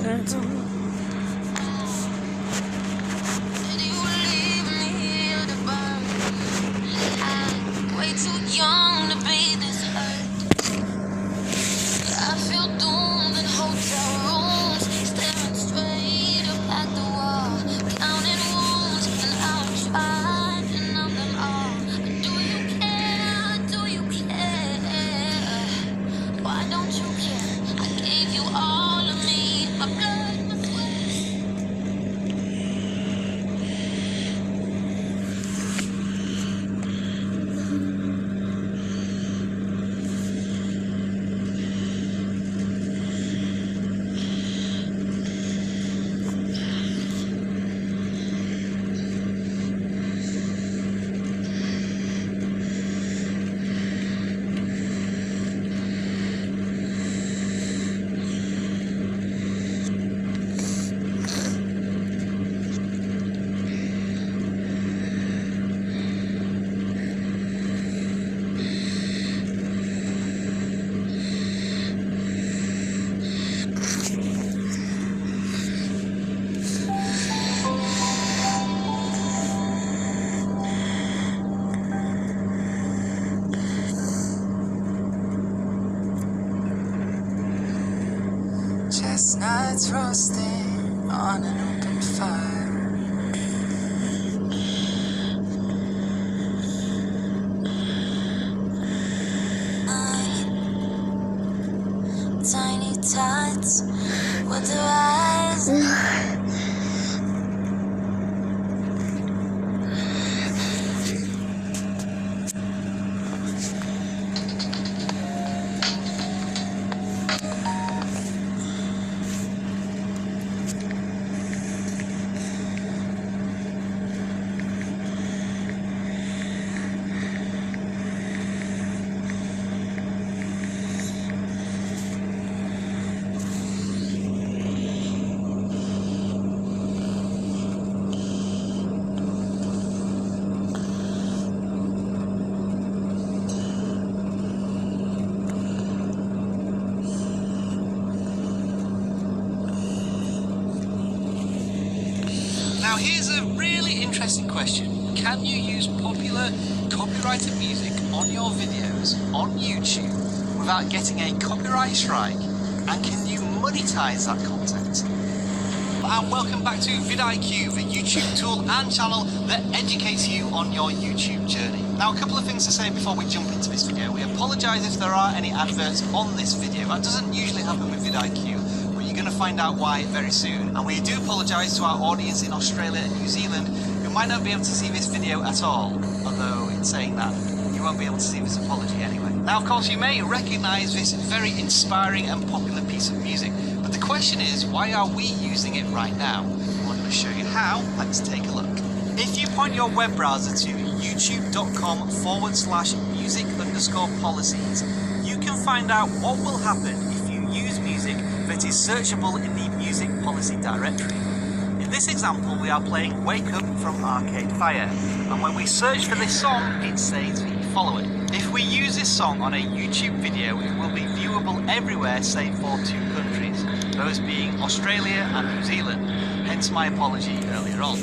That's all. Young to be this hurt. I feel doomed in hotel rooms, staring straight up at the wall, counting wounds, and I'm trying to numb them all. But do you care? Do you care? Why don't you care? I gave you all of me, my blood, my sweat. Chestnuts roasting on an open fire. Tiny tots with their eyes. Now here's a really interesting question. Can you use popular copyrighted music on your videos on YouTube without getting a copyright strike? And can you monetize that content? And welcome back to vidIQ, the YouTube tool and channel that educates you on your YouTube journey. Now a couple of things to say before we jump into this video. We apologise if there are any adverts on this video. That doesn't usually happen with vidIQ. You're going to find out why very soon. And we do apologise to our audience in Australia and New Zealand who might not be able to see this video at all, although in saying that you won't be able to see this apology anyway. Now of course you may recognise this very inspiring and popular piece of music, but the question is, why are we using it right now? Well, I'm going to show you how. Let's take a look. If you point your web browser to youtube.com/music_policies, you can find out what will happen if you use music that is searchable in the music policy directory. In this example, we are playing Wake Up from Arcade Fire, and when we search for this song, it says the following. If we use this song on a YouTube video, it will be viewable everywhere save for two countries, those being Australia and New Zealand, hence my apology earlier on.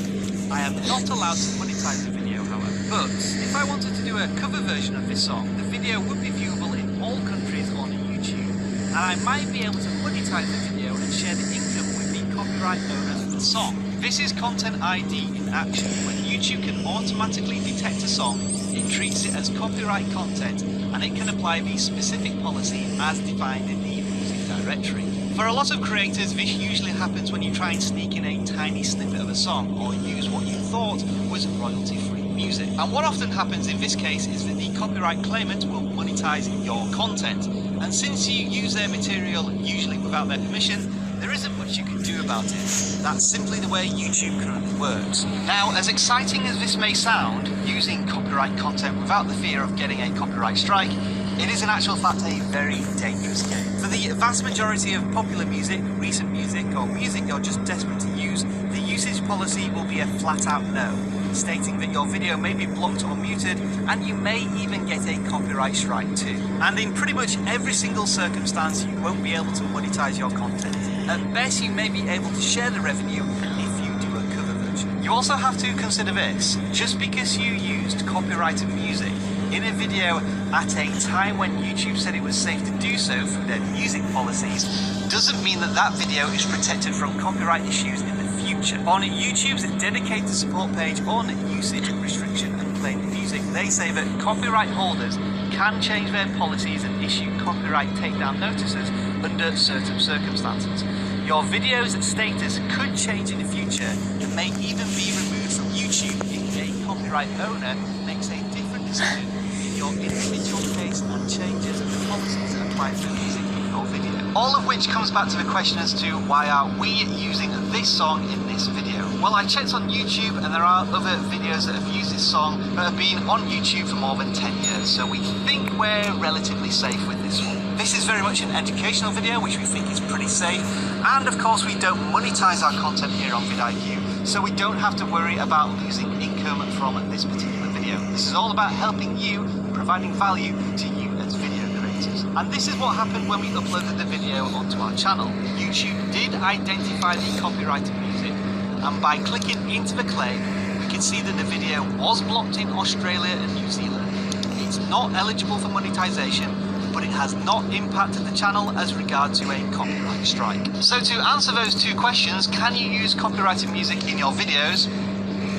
I am not allowed to monetize the video, however, but if I wanted to do a cover version of this song, the video would be viewable in all countries on YouTube, and I might be able to monetize the video and share the income with the copyright owner of the song. This is Content ID in action. When YouTube can automatically detect a song, it treats it as copyright content, and it can apply the specific policy as defined in the music directory. For a lot of creators, this usually happens when you try and sneak in a tiny snippet of a song, or use what you thought was royalty-free music. And what often happens in this case is that the copyright claimant will monetize your content. And since you use their material usually without their permission, there isn't much you can do about it. That's simply the way YouTube currently works. Now, as exciting as this may sound, using copyright content without the fear of getting a copyright strike, it is in actual fact a very dangerous game. For the vast majority of popular music, recent music, or music you're just desperate to use, the usage policy will be a flat out no. stating that your video may be blocked or muted, and you may even get a copyright strike too. And in pretty much every single circumstance, you won't be able to monetize your content. At best, you may be able to share the revenue if you do a cover version. You also have to consider this: just because you used copyrighted music in a video at a time when YouTube said it was safe to do so through their music policies, doesn't mean that that video is protected from copyright issues in the future. On YouTube's dedicated support page on usage restriction and playing music, they say that copyright holders can change their policies and issue copyright takedown notices under certain circumstances. Your video's status could change in the future and may even be removed from YouTube if a copyright owner makes a different decision in your individual case and changes the policies that apply to music in your video. All of which comes back to the question as to why are we using this song in this video? Well, I checked on YouTube and there are other videos that have used this song that have been on YouTube for more than 10 years, so we think we're relatively safe with this one. This is very much an educational video, which we think is pretty safe, and of course we don't monetize our content here on vidIQ, so we don't have to worry about losing income from this particular video. This is all about helping you, providing value to you as video creators. And this is what happened when we uploaded the video onto our channel. YouTube did identify the copyrighted music, and by clicking into the claim, we can see that the video was blocked in Australia and New Zealand. It's not eligible for monetization, but it has not impacted the channel as regard to a copyright strike. So to answer those two questions, can you use copyrighted music in your videos?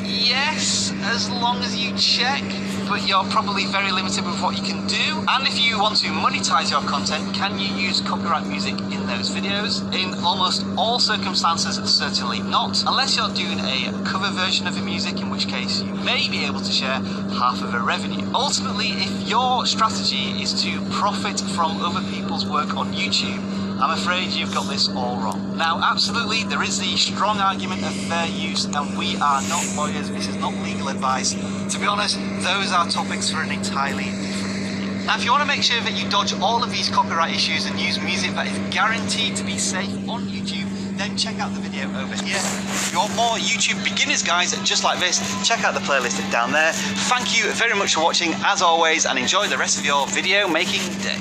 Yes, as long as you check, but you're probably very limited with what you can do. And if you want to monetize your content, can you use copyright music in those videos? In almost all circumstances, certainly not, unless you're doing a cover version of the music, in which case you may be able to share half of the revenue. Ultimately, if your strategy is to profit from other people's work on YouTube, I'm afraid you've got this all wrong. Now, absolutely, there is the strong argument of fair use, and we are not lawyers, this is not legal advice. To be honest, those are topics for an entirely different video. Now, if you want to make sure that you dodge all of these copyright issues and use music that is guaranteed to be safe on YouTube, then check out the video over here. If you want more YouTube beginners guides just like this, check out the playlist down there. Thank you very much for watching, as always, and enjoy the rest of your video making day.